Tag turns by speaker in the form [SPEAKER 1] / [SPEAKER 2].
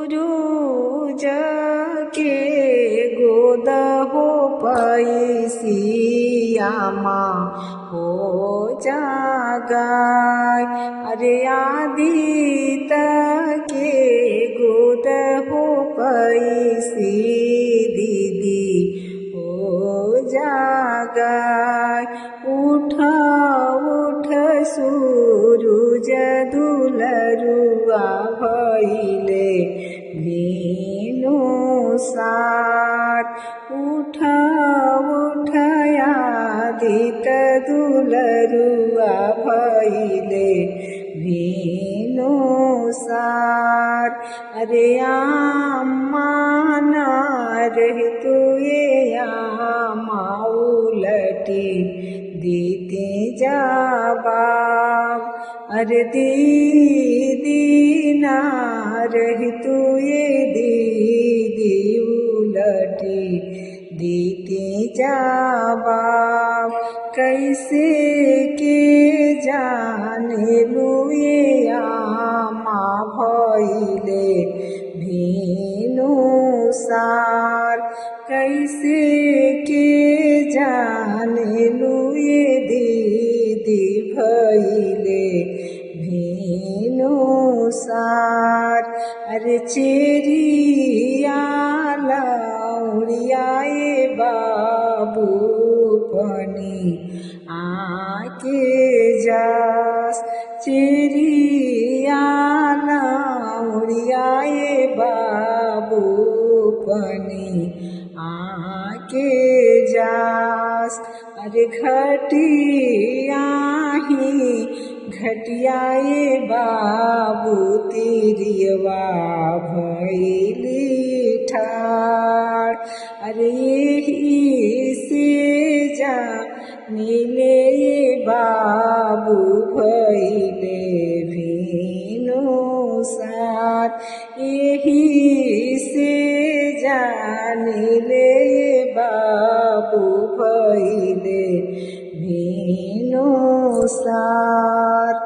[SPEAKER 1] सूरज के गोद हो पैसियामा हो जागाय। अरे आदित्य के गोद हो पैसी दीदी हो जागाय। उठ उठ सूरज दुलरुआ भइले भिनुसार। उठ उठ आदित्य दुलरुआ भइले भिनुसार। अरे आम्मा ना रही तुए आम्मा उलटी दीते जवाब। अरे दीदी ना रही तुए दीदी उलटी दीते जवाब। कैसे के जाने लुए आमा भइले भिनुसार। कैसे के जाने लुए दीदी भइले भिनुसार। अरे चेरिया लौड़ियाए बाबू पनी आके जास। चेरिया लौड़ियाए बाबू पनी आके जास। अरे घटिया ही घटियाए बाबू तिरियवा भइली ठाड़। अरे यही से जा नीले बाबू भइले भिनुसार। यही से जानिले बाबू भइले भिनुसार।